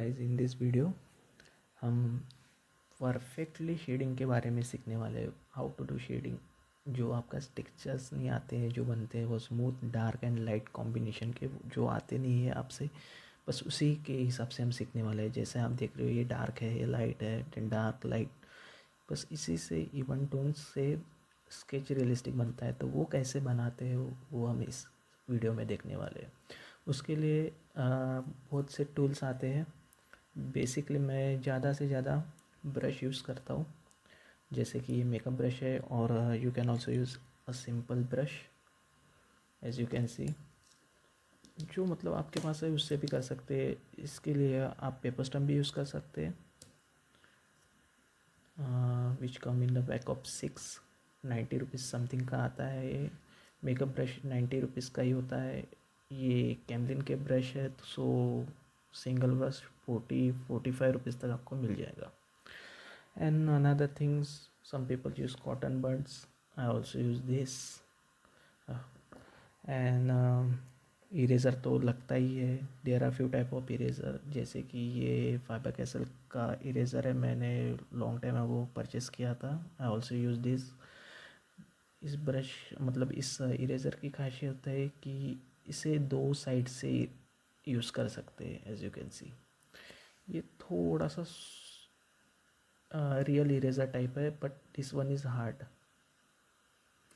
Guys, in this video हम perfectly shading के बारे में सीखने वाले हैं। How to do shading. जो आपका टेक्सचर्स नहीं आते हैं, जो बनते हैं वो smooth dark and light combination के, जो आते नहीं है आपसे, बस उसी के हिसाब से हम सीखने वाले हैं। जैसे आप देख रहे हो, ये डार्क है, ये लाइट है, डार्क लाइट, बस इसी से इवन टोन्स से स्केच रियलिस्टिक बनता है। तो वो कैसे बनाते हैं वो हम इस वीडियो में देखने वाले हैं। उसके लिए बहुत से टूल्स आते हैं। बेसिकली मैं ज़्यादा से ज़्यादा ब्रश यूज़ करता हूँ, जैसे कि ये मेकअप ब्रश है, और you can also use a simple brush as you can see. जो मतलब आपके पास है उससे भी कर सकते हैं। इसके लिए आप पेपर स्टम्प भी यूज़ कर सकते हैं, which come in the pack of 690 rupees something का आता है। ये मेकअप ब्रश 90 रुपीज़ का ही होता है। ये कैमलिन के ब्रश है, तो सो सिंगल ब्रश 40-45 रुपीज़ तक आपको मिल जाएगा। And another things, some people use cotton buds. I also use this. And eraser तो लगता ही है। There are few type of eraser, जैसे कि ये फाइबर कैसल का इरेज़र है, मैंने लॉन्ग टाइम अगो परचेस किया था। आई ऑल्सो यूज़ दिस। इस ब्रश मतलब इस इरेज़र की खासियत है कि इसे दो साइड से यूज़ कर सकते हैं, एज यू कैन सी। ये थोड़ा सा रियल इरेज़र टाइप है, but this one is hard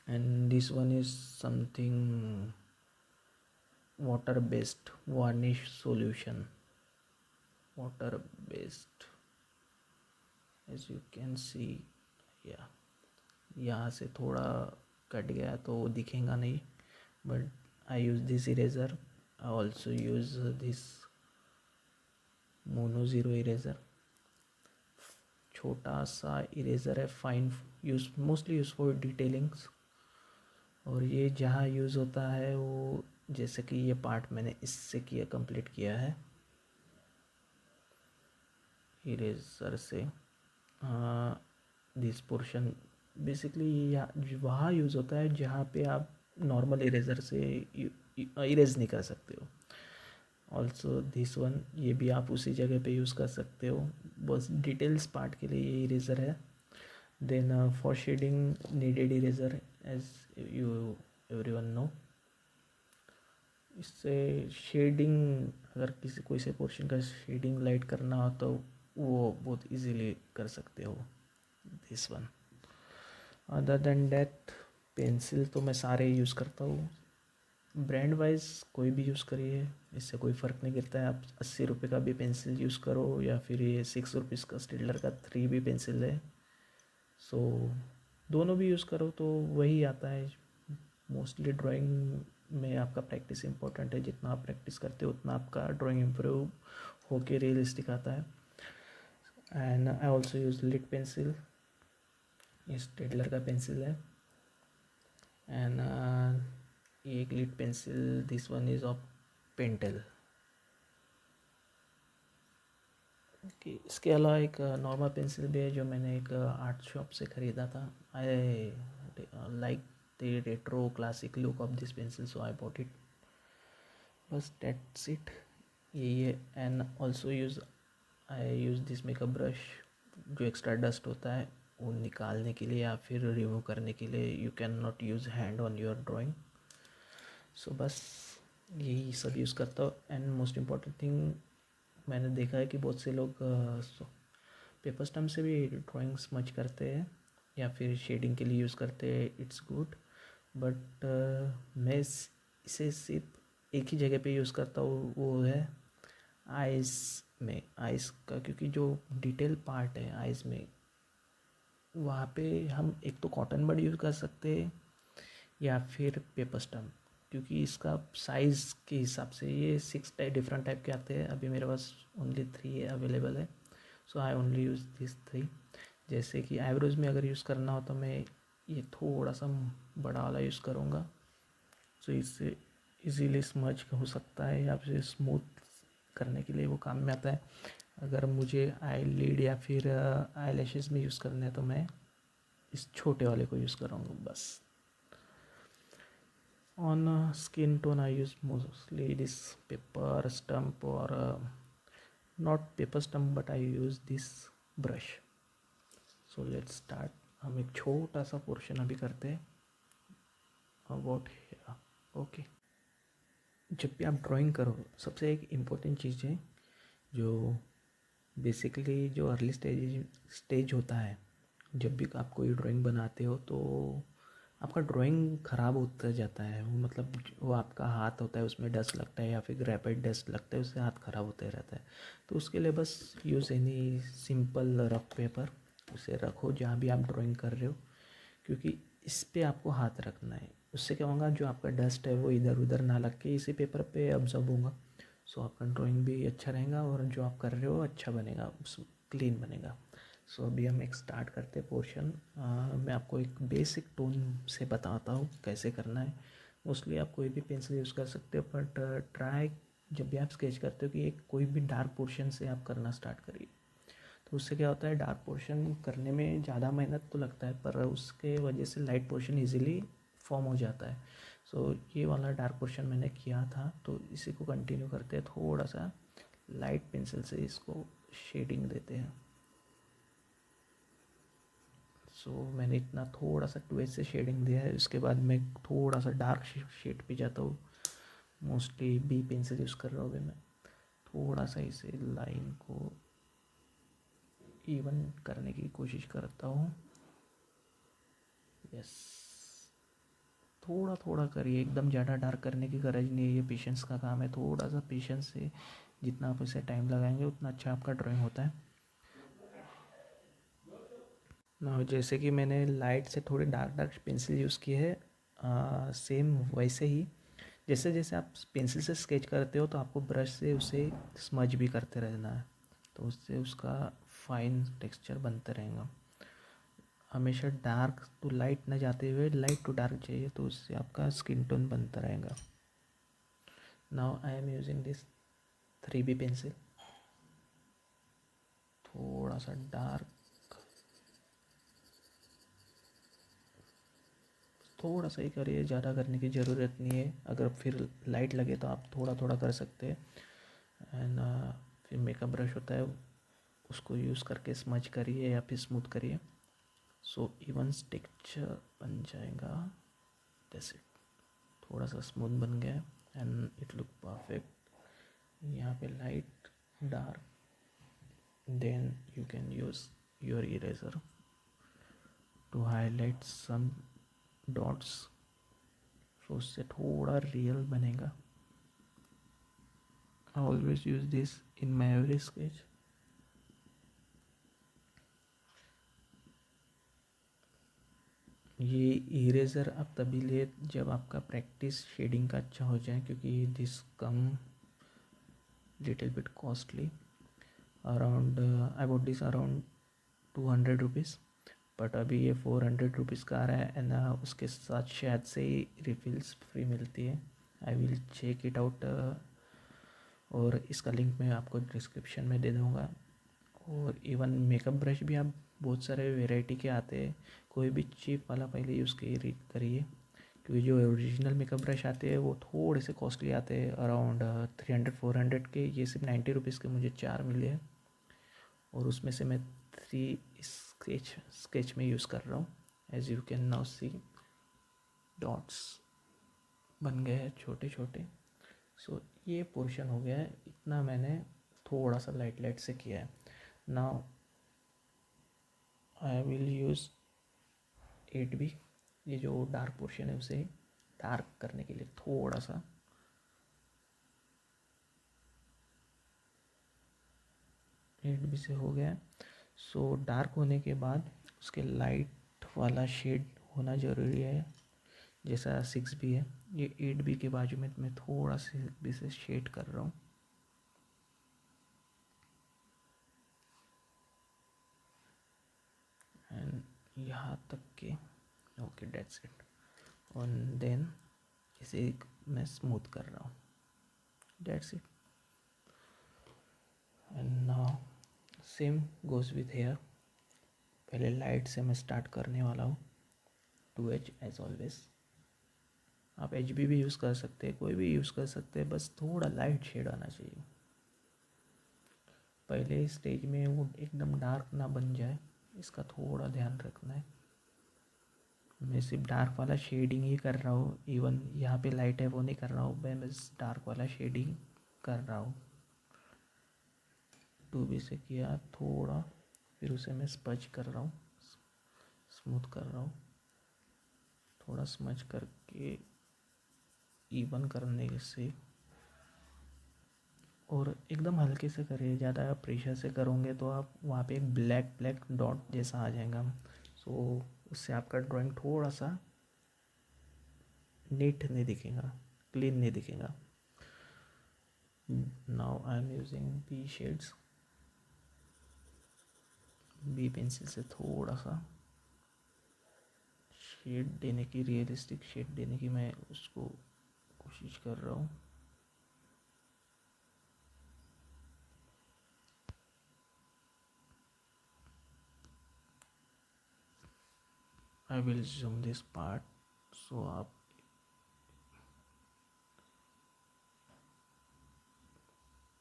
and this one is something water based varnish solution, water based, as you can see. yeah, यहाँ से थोड़ा कट गया तो दिखेगा नहीं, but I use this eraser. I also use this mono zero eraser. छोटा सा eraser है, fine, use mostly use for detailings. और ये जहाँ यूज़ होता है वो, जैसे कि ये पार्ट मैंने इससे किया, कंप्लीट किया है इरेज़र से। दिस पोर्शन बेसिकली वहाँ यूज़ होता है जहाँ पे आप नॉर्मल इरेज़र से इरेज़ नहीं कर सकते हो। ऑल्सो दिस वन, ये भी आप उसी जगह पे यूज़ कर सकते हो, बस डिटेल्स पार्ट के लिए ये इरेज़र है। Then for shading needed eraser, as you everyone know. इससे शेडिंग, अगर किसी कोई से पोर्शन का शेडिंग लाइट करना हो तो वो बहुत इजीली कर सकते हो, this one. Other than that, pencil तो मैं सारे यूज़ करता हूँ। ब्रांड वाइज कोई भी यूज़ करिए, इससे कोई फ़र्क नहीं गिरता है। आप 80 रुपये का भी पेंसिल यूज़ करो, या फिर ये 6 रुपीज़ का स्टेडलर का 3B पेंसिल है, सो दोनों भी यूज़ करो तो वही आता है। मोस्टली ड्राइंग में आपका प्रैक्टिस इंपॉर्टेंट है। जितना आप प्रैक्टिस करते हो उतना आपका ड्राइंग इम्प्रूव होके रियलिस्टिक आता है। And I also use lead pencil, ये स्टेडलर का पेंसिल है। एंड एक lead pencil, this one is of Pentel. इसके अलावा एक नॉर्मल पेंसिल भी है जो मैंने एक आर्ट शॉप से ख़रीदा था। I like the retro classic look of this pencil, so I bought it. बस दैट्स इट, यही है। And also I use this makeup brush, जो एक्स्ट्रा डस्ट होता है वो निकालने के लिए या फिर रिमूव करने के लिए। You can not use hand on your drawing, so बस यही सब यूज़ करता हूँ। एंड मोस्ट इम्पॉर्टेंट थिंग, मैंने देखा है कि बहुत से लोग पेपर स्टम्प से भी ड्राइंग स्मच करते हैं या फिर शेडिंग के लिए यूज़ करते हैं। इट्स गुड, बट मैं इसे सिर्फ एक ही जगह पे यूज़ करता हूँ, वो है आइज़ में। आइज़ का, क्योंकि जो डिटेल पार्ट है आइज़ में, वहाँ पे हम एक तो कॉटन बड यूज़ कर सकते हैं या फिर पेपर स्टम्प, क्योंकि इसका साइज़ के हिसाब से ये 6 डिफरेंट टाइप के आते हैं। अभी मेरे पास ओनली 3 अवेलेबल है, सो आई ओनली यूज़ दिस 3। जैसे कि आईब्रोज में अगर यूज़ करना हो तो मैं ये थोड़ा सा बड़ा वाला यूज़ करूँगा, सो इससे इजीली स्मच हो सकता है या फिर स्मूथ करने के लिए वो काम में आता है। अगर मुझे आई लिड या फिर आई लैशेज़ में यूज़ करने हैं तो मैं इस छोटे वाले को यूज़ करूँगा बस। On skin tone I use mostly this paper stump or not paper stump but I use this brush. So let's start. हम एक छोटा सा पोर्शन अभी करते हैं अबाउट. ओके. जब भी आप ड्राइंग करो, सबसे एक इम्पोर्टेंट चीज़ है जो बेसिकली जो अर्ली स्टेज होता है. जब भी आप कोई ड्राइंग बनाते हो तो आपका ड्राइंग ख़राब होता जाता है. वो मतलब वो आपका हाथ होता है उसमें डस्ट लगता है या फिर ग्रेफाइट डस्ट लगता है, उससे हाथ ख़राब होते रहता है. तो उसके लिए बस use any simple rough paper, उसे रखो जहाँ भी आप ड्राइंग कर रहे हो, क्योंकि इस पे आपको हाथ रखना है. उससे क्या होगा, जो आपका डस्ट है वो इधर उधर ना लग के इसी पेपर पे ऑब्जर्व होगा. सो आपका ड्राइंग भी अच्छा रहेगा और जो आप कर रहे हो अच्छा बनेगा, क्लीन बनेगा. सो अभी हम एक स्टार्ट करते हैं पोर्शन. मैं आपको एक बेसिक टोन से बताता हूँ कैसे करना है. मोस्टली आप कोई भी पेंसिल यूज़ कर सकते हो, बट ट्राई जब भी आप स्केच करते हो कि एक कोई भी डार्क पोर्शन से आप करना स्टार्ट करिए. तो उससे क्या होता है, डार्क पोर्शन करने में ज़्यादा मेहनत तो लगता है, पर उसके वजह से लाइट पोर्शन इजीली फॉर्म हो जाता है. सो ये वाला डार्क पोर्शन मैंने किया था, तो इसी को कंटिन्यू करते हैं. थोड़ा सा लाइट पेंसिल से इसको शेडिंग देते हैं. सो मैंने इतना थोड़ा सा 2H से शेडिंग दिया है. उसके बाद मैं थोड़ा सा डार्क शेड पे जाता हूँ. मोस्टली बी पेंसिल यूज़ कर रहा हूँ अभी मैं. थोड़ा सा इसे लाइन को इवन करने की कोशिश करता हूँ. यस. थोड़ा थोड़ा करिए, एकदम ज़्यादा डार्क करने की गरज नहीं है. ये पेशेंस का काम है. थोड़ा सा पेशेंस से जितना आप इसे टाइम लगाएंगे उतना अच्छा आपका ड्राइंग होता है ना. जैसे कि मैंने लाइट से थोड़ी डार्क डार्क पेंसिल यूज़ की है, सेम वैसे ही जैसे जैसे आप पेंसिल से स्केच करते हो तो आपको ब्रश से उसे स्मज भी करते रहना है, तो उससे उसका फाइन टेक्सचर बनते रहेगा. हमेशा डार्क टू लाइट ना जाते हुए लाइट टू डार्क चाहिए, तो उससे आपका स्किन टोन बनता रहेगा. Now I am using this 3B pencil. थोड़ा सा डार्क, थोड़ा सा ही करिए, ज़्यादा करने की ज़रूरत नहीं है. अगर फिर लाइट लगे तो आप थोड़ा थोड़ा कर सकते हैं. एंड फिर मेकअप ब्रश होता है, उसको यूज़ करके स्मच करिए या फिर स्मूथ करिए. सो इवन टेक्सचर बन जाएगा. जैसे थोड़ा सा स्मूथ बन गया एंड इट लुक परफेक्ट. यहाँ पे light dark, then you can use your eraser to highlight some dots. So उससे थोड़ा रियल बनेगा. I always use this in my every sketch. ये इरेज़र आप तभी ले जब आपका प्रैक्टिस शेडिंग का अच्छा हो जाए, क्योंकि this come little bit costly. Around I bought this around 200 rupees, but अभी ये 400 रुपीज़ का आ रहा है. एंड उसके साथ शायद से ही रिफिल्स फ्री मिलती है. I will check it out, और इसका लिंक मैं आपको डिस्क्रिप्शन में दे दूँगा. और इवन मेकअप ब्रश भी आप बहुत सारे वैरायटी के आते हैं. कोई भी चीप वाला पहले यूज़ करिए, क्योंकि जो ओरिजिनल मेकअप ब्रश आते हैं वो थोड़े से कॉस्टली आते हैं, अराउंड 300-400 के. ये सिर्फ 90 रुपीज़ के मुझे 4 मिले हैं, और उसमें से मैं 3 स्केच में यूज़ कर रहा हूँ. As you can now see dots बन गए हैं छोटे छोटे. सो ये पोर्शन हो गया है. इतना मैंने थोड़ा सा लाइट लाइट से किया है. Now I will use 8B. ये जो डार्क पोर्शन है उसे डार्क करने के लिए थोड़ा सा 8B से हो गया. सो डार्क होने के बाद उसके लाइट वाला शेड होना ज़रूरी है, जैसा 6B है. ये 8B के बाजू में मैं थोड़ा सा 6B से शेड कर रहा हूँ. एंड यहाँ तक के ओके, डेट्स इट. और देन इसे मैं स्मूथ कर रहा हूँ. That's it. And now same goes with hair. पहले लाइट से मैं स्टार्ट करने वाला हूँ. 2H as always. आप HB भी यूज़ कर सकते हैं, कोई भी यूज़ कर सकते हैं, बस थोड़ा लाइट शेड आना चाहिए. पहले स्टेज में वो एकदम डार्क ना बन जाए, इसका थोड़ा ध्यान रखना है। मैं सिर्फ डार्क वाला शेडिंग ही कर रहा हूँ, इवन यहाँ पे लाइट है वो नहीं कर रहा हूँ, मैं बस डार्क वाला शेडिंग कर रहा हूँ। 2B से किया थोड़ा, फिर उसे मैं स्पच कर रहा हूँ, स्मूथ कर रहा हूँ, थोड़ा स्मच करके इवन करने से। और एकदम हल्के से करिए, ज़्यादा प्रेशर से करोगे तो आप वहाँ पे एक ब्लैक ब्लैक डॉट जैसा आ जाएगा। सो उससे आपका ड्राइंग थोड़ा सा नीट नहीं दिखेगा, क्लीन नहीं दिखेगा। Now I am using B shades. B pencil से थोड़ा सा शेड देने की, रियलिस्टिक शेड देने की मैं उसको कोशिश कर रहा हूँ। I will zoom this part so आप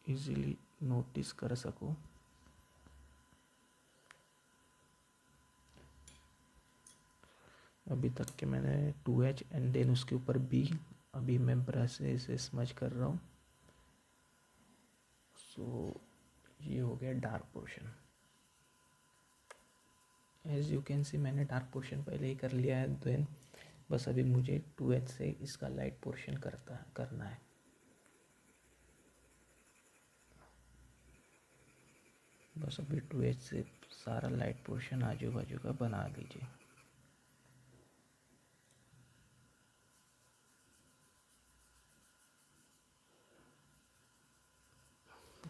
इजीली नोटिस कर सको। अभी तक के मैंने 2H एंड देन उसके ऊपर B। अभी मैं ब्रश से इसे स्मच कर रहा हूँ। सो ये हो गया dark portion. As you can see मैंने डार्क पोर्शन पहले ही कर लिया है। देन बस अभी मुझे 2H से इसका लाइट पोर्शन करना है। बस अभी 2H से सारा लाइट पोर्शन आजू बाजू का बना लीजिए।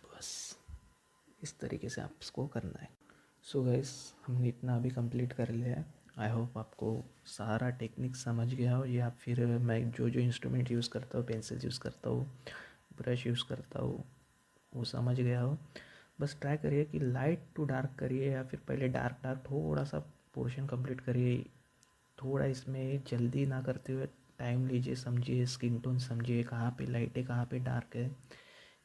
बस इस तरीके से आप इसको करना है। सो गाइस, हमने इतना अभी कंप्लीट कर लिया है। आई होप आपको सारा टेक्निक समझ गया हो, या फिर मैं जो जो इंस्ट्रूमेंट यूज़ करता हूँ, पेंसिल यूज़ करता हूँ, ब्रश यूज़ करता हूँ, वो समझ गया हो। बस ट्राई करिए कि लाइट टू डार्क करिए, या फिर पहले डार्क डार्क थोड़ा सा पोर्शन कंप्लीट करिए। थोड़ा इसमें जल्दी ना करते हुए टाइम लीजिए, समझिए स्किन टोन, समझिए कहाँ पे लाइट है कहाँ पे डार्क है।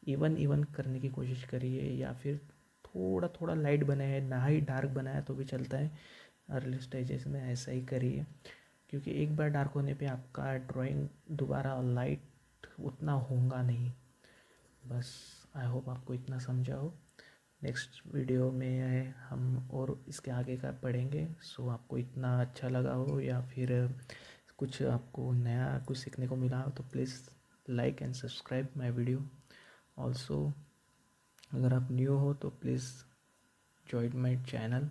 इवन इवन करने की कोशिश करिए, या फिर थोड़ा थोड़ा लाइट बनाए, ना ही डार्क बनाया तो भी चलता है। अर्ली स्टेजेस में ऐसा ही करिए, क्योंकि एक बार डार्क होने पे आपका ड्राइंग दोबारा लाइट उतना होगा नहीं। बस आई होप आपको इतना समझा हो। नेक्स्ट वीडियो में हम और इसके आगे का पढ़ेंगे। सो आपको इतना अच्छा लगा हो, या फिर कुछ आपको नया कुछ सीखने को मिला हो, तो please like and subscribe my video. Also अगर आप न्यू हो तो प्लीज़ जॉइन माय चैनल।